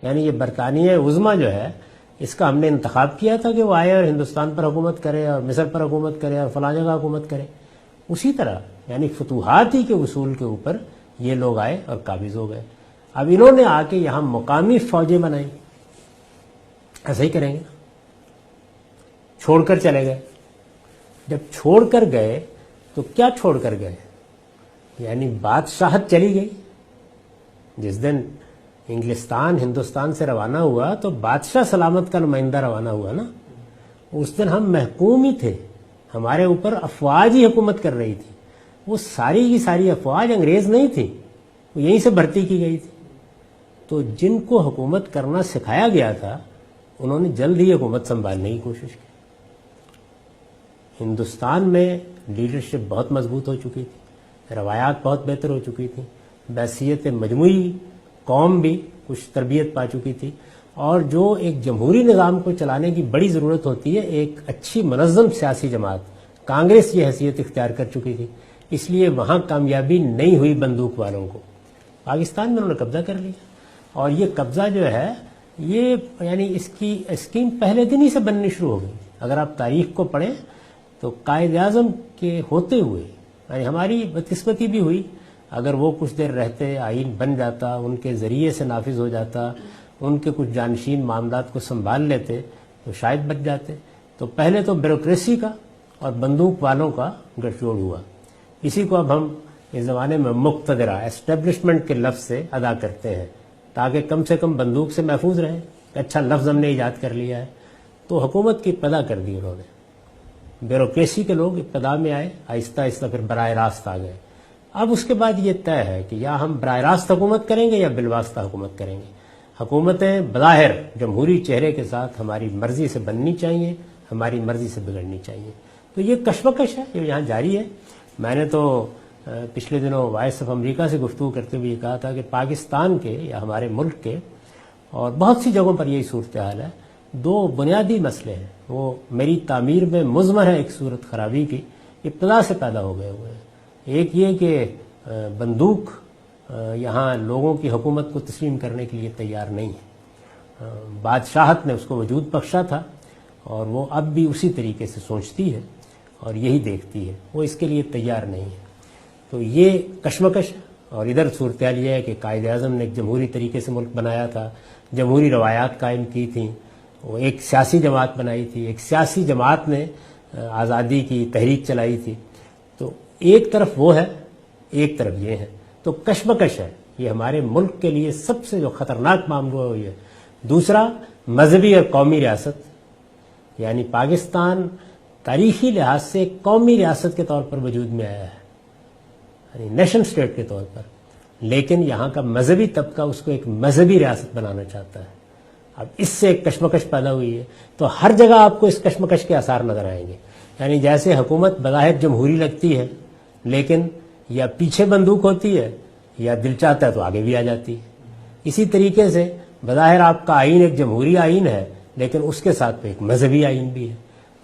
یعنی یہ برطانیہ عظمیٰ جو ہے اس کا ہم نے انتخاب کیا تھا کہ وہ آئے اور ہندوستان پر حکومت کرے اور مصر پر حکومت کرے اور فلاں جگہ حکومت کرے. اسی طرح یعنی فتوحات ہی کے اصول کے اوپر یہ لوگ آئے اور قابض ہو گئے. اب انہوں نے آ کے یہاں مقامی فوجیں بنائیں. ایسا ہی کریں گے نا. چھوڑ کر چلے گئے. جب چھوڑ کر گئے تو کیا چھوڑ کر گئے؟ یعنی بادشاہت چلی گئی. جس دن انگلستان ہندوستان سے روانہ ہوا تو بادشاہ سلامت کا نمائندہ روانہ ہوا نا. اس دن ہم محکوم ہی تھے. ہمارے اوپر افواج ہی حکومت کر رہی تھی. وہ ساری کی ساری افواج انگریز نہیں تھی, وہ یہیں سے بھرتی کی گئی تھی. تو جن کو حکومت کرنا سکھایا گیا تھا انہوں نے جلد ہی حکومت سنبھالنے کی کوشش کی. ہندوستان میں لیڈرشپ بہت مضبوط ہو چکی تھی, روایات بہت بہتر ہو چکی تھیں, بحیثیت مجموعی قوم بھی کچھ تربیت پا چکی تھی, اور جو ایک جمہوری نظام کو چلانے کی بڑی ضرورت ہوتی ہے ایک اچھی منظم سیاسی جماعت, کانگریس یہ حیثیت اختیار کر چکی تھی. اس لیے وہاں کامیابی نہیں ہوئی بندوق والوں کو. پاکستان میں انہوں نے قبضہ کر لیا, اور یہ قبضہ جو ہے یہ یعنی اس کی اسکیم پہلے دن ہی سے بننی شروع ہو گئی. اگر آپ تاریخ کو پڑھیں تو قائد اعظم کے ہوتے ہوئے یعنی ہماری بدقسمتی بھی ہوئی. اگر وہ کچھ دیر رہتے, آئین بن جاتا, ان کے ذریعے سے نافذ ہو جاتا, ان کے کچھ جانشین معاملات کو سنبھال لیتے تو شاید بچ جاتے. تو پہلے تو بیوروکریسی کا اور بندوق والوں کا گٹھ جوڑ ہوا. اسی کو اب ہم اس زمانے میں مقتدرہ اسٹیبلشمنٹ کے لفظ سے ادا کرتے ہیں تاکہ کم سے کم بندوق سے محفوظ رہیں. اچھا لفظ ہم نے ایجاد کر لیا ہے. تو حکومت کی ابتدا کر دی انہوں نے. بیوروکریسی کے لوگ ابتدا میں آئے, آہستہ آہستہ پھر براہ راست آ گئے. اب اس کے بعد یہ طے ہے کہ یا ہم براہ راست حکومت کریں گے یا بالواسطہ حکومت کریں گے. حکومتیں بظاہر جمہوری چہرے کے ساتھ ہماری مرضی سے بننی چاہیے, ہماری مرضی سے بگڑنی چاہیے. تو یہ کشمکش ہے جو یہاں جاری ہے. میں نے تو پچھلے دنوں وائس آف امریکہ سے گفتگو کرتے ہوئے یہ کہا تھا کہ پاکستان کے یا ہمارے ملک کے اور بہت سی جگہوں پر یہی صورتحال ہے. دو بنیادی مسئلے ہیں, وہ میری تعمیر میں مضمر ہے ایک صورت خرابی کی, ابتدا سے پیدا ہو گئے ہوئے ہیں. ایک یہ کہ بندوق یہاں لوگوں کی حکومت کو تسلیم کرنے کے لیے تیار نہیں ہے. بادشاہت نے اس کو وجود بخشا تھا اور وہ اب بھی اسی طریقے سے سوچتی ہے اور یہی دیکھتی ہے, وہ اس کے لیے تیار نہیں ہے. تو یہ کشمکش ہے. اور ادھر صورتحال یہ ہے کہ قائد اعظم نے ایک جمہوری طریقے سے ملک بنایا تھا, جمہوری روایات قائم کی تھیں, وہ ایک سیاسی جماعت بنائی تھی, ایک سیاسی جماعت نے آزادی کی تحریک چلائی تھی. تو ایک طرف وہ ہے, ایک طرف یہ ہے. تو کشمکش ہے. یہ ہمارے ملک کے لیے سب سے جو خطرناک معاملہ ہے یہ. دوسرا مذہبی اور قومی ریاست, یعنی پاکستان تاریخی لحاظ سے قومی ریاست کے طور پر وجود میں آیا ہے, یعنی نیشن اسٹیٹ کے طور پر, لیکن یہاں کا مذہبی طبقہ اس کو ایک مذہبی ریاست بنانا چاہتا ہے. اب اس سے ایک کشمکش پیدا ہوئی ہے. تو ہر جگہ آپ کو اس کشمکش کے آثار نظر آئیں گے. یعنی جیسے حکومت بظاہر جمہوری لگتی ہے لیکن یا پیچھے بندوق ہوتی ہے یا دل چاہتا ہے تو آگے بھی آ جاتی ہے. اسی طریقے سے بظاہر آپ کا آئین ایک جمہوری آئین ہے لیکن اس کے ساتھ ایک مذہبی آئین بھی ہے.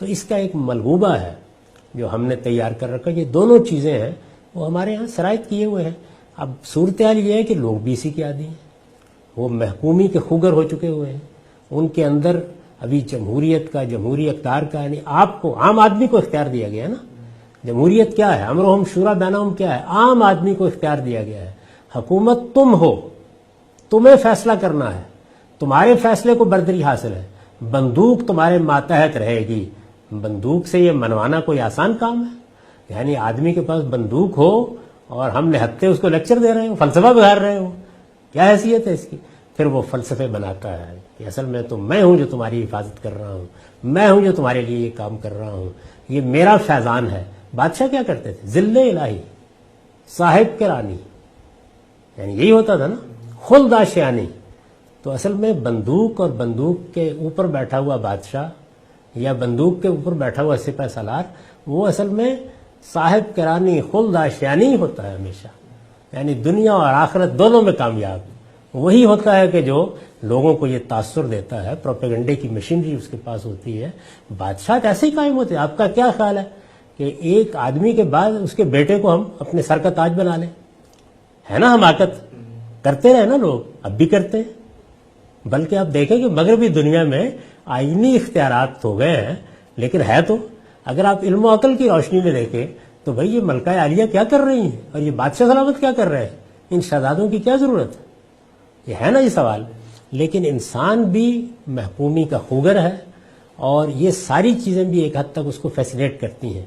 تو اس کا ایک ملغوبہ ہے جو ہم نے تیار کر رکھا. یہ دونوں چیزیں ہیں وہ ہمارے ہاں شرائط کیے ہوئے ہیں. اب صورتحال یہ ہے کہ لوگ بھی اسی کے عادی ہیں, وہ محکومی کے خوگر ہو چکے ہوئے ہیں. ان کے اندر ابھی جمہوریت کا, جمہوری اقتدار کا, یعنی آپ کو, عام آدمی کو اختیار دیا گیا نا. جمہوریت کیا ہے, امرهم شورا بینہم کیا ہے, عام آدمی کو اختیار دیا گیا ہے. حکومت تم ہو, تمہیں فیصلہ کرنا ہے, تمہارے فیصلے کو برتری حاصل ہے. بندوق تمہارے ماتحت رہے گی. بندوق سے یہ منوانا کوئی آسان کام ہے؟ یعنی آدمی کے پاس بندوق ہو اور ہم نہتے اس کو لیکچر دے رہے ہوں, فلسفہ بگاڑ رہے ہوں, کیا حیثیت ہے اس کی؟ پھر وہ فلسفے بناتا ہے کہ اصل میں تو میں ہوں جو تمہاری حفاظت کر رہا ہوں, میں ہوں جو تمہارے لیے یہ کام کر رہا ہوں, یہ میرا فیضان ہے. بادشاہ کیا کرتے تھے؟ ذل الہی, صاحب کے رانی, یعنی یہی ہوتا تھا نا, خلد آشیانی. تو اصل میں بندوق اور بندوق کے اوپر بیٹھا ہوا بادشاہ یا بندوق کے اوپر بیٹھا ہوا سپہ سالار, وہ اصل میں صاحب کرانی خلد آشیانی ہوتا ہے ہمیشہ. یعنی دنیا اور آخرت دونوں میں کامیاب وہی ہوتا ہے کہ جو لوگوں کو یہ تاثر دیتا ہے. پروپیگنڈے کی مشینری اس کے پاس ہوتی ہے. بادشاہ ایسے ہی قائم ہوتے ہیں. آپ کا کیا خیال ہے کہ ایک آدمی کے بعد اس کے بیٹے کو ہم اپنے سر کا تاج بنا لیں؟ ہے نا حماقت, کرتے رہے نا لوگ, اب بھی کرتے ہیں. بلکہ آپ دیکھیں کہ مغربی دنیا میں آئینی اختیارات ہو گئے ہیں، لیکن ہے تو اگر آپ علم و عقل کی روشنی میں دیکھیں تو بھائی یہ ملکہ عالیہ کیا کر رہی ہیں اور یہ بادشاہ سلامت کیا کر رہے ہیں، ان شہزادوں کی کیا ضرورت ہے؟ یہ ہے نا یہ سوال. لیکن انسان بھی محکومی کا خوگر ہے اور یہ ساری چیزیں بھی ایک حد تک اس کو فیسینیٹ کرتی ہیں.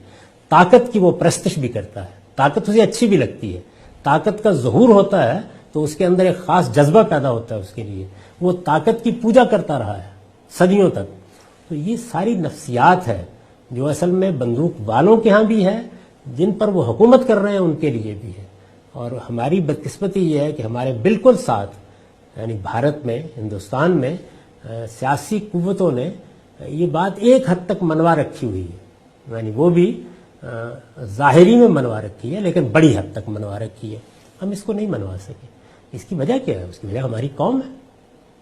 طاقت کی وہ پرستش بھی کرتا ہے، طاقت اسے اچھی بھی لگتی ہے. طاقت کا ظہور ہوتا ہے تو اس کے اندر ایک خاص جذبہ پیدا ہوتا ہے اس کے لیے، وہ طاقت کی پوجا کرتا رہا ہے صدیوں تک. تو یہ ساری نفسیات ہے جو اصل میں بندوق والوں کے ہاں بھی ہے، جن پر وہ حکومت کر رہے ہیں ان کے لیے بھی ہے. اور ہماری بدقسمتی یہ ہے کہ ہمارے بالکل ساتھ یعنی بھارت میں، ہندوستان میں سیاسی قوتوں نے یہ بات ایک حد تک منوا رکھی ہوئی ہے، یعنی وہ بھی ظاہری میں منوا رکھی ہے لیکن بڑی حد تک منوا رکھی ہے. ہم اس کو نہیں منوا سکے. اس کی وجہ کیا ہے؟ اس کی وجہ ہماری قوم ہے.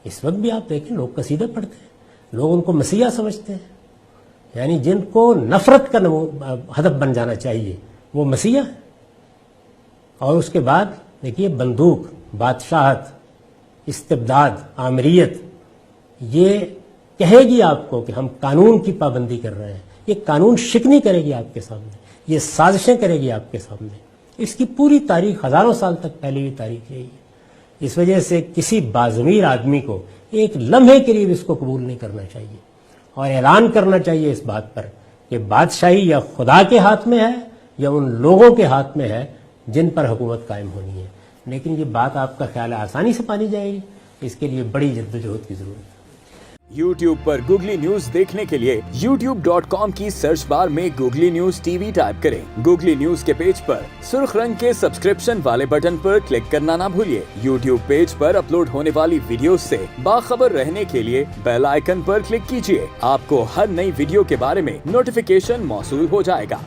اس وقت بھی آپ دیکھیں لوگ قصیدے پڑھتے ہیں، لوگ ان کو مسیحا سمجھتے ہیں، یعنی جن کو نفرت کا ہدف بن جانا چاہیے وہ مسیحا ہے. اور اس کے بعد دیکھیے بندوق، بادشاہت، استبداد، آمریت، یہ کہے گی آپ کو کہ ہم قانون کی پابندی کر رہے ہیں، یہ قانون شکنی کرے گی آپ کے سامنے، یہ سازشیں کرے گی آپ کے سامنے. اس کی پوری تاریخ ہزاروں سال تک پہلے بھی تاریخ یہی ہے. اس وجہ سے کسی باضمیر آدمی کو ایک لمحے کے لیے اس کو قبول نہیں کرنا چاہیے اور اعلان کرنا چاہیے اس بات پر کہ بادشاہی یا خدا کے ہاتھ میں ہے یا ان لوگوں کے ہاتھ میں ہے جن پر حکومت قائم ہونی ہے. لیکن یہ بات آپ کا خیال ہے آسانی سے پانی جائے گی؟ اس کے لیے بڑی جدوجہد کی ضرورت ہے. YouTube پر گوگلی نیوز دیکھنے کے لیے youtube.com کی سرچ بار میں googly news T V type کریں. گوگلی نیوز کے پیج پر سرخ رنگ کے سبسکرپشن والے بٹن پر کلک کرنا نہ بھولیے. YouTube پیج پر اپلوڈ ہونے والی ویڈیوز سے باخبر رہنے کے لیے بیل آئیکن پر کلک کیجیے. آپ کو ہر نئی ویڈیو کے بارے میں نوٹیفیکیشن موصول ہو جائے گا.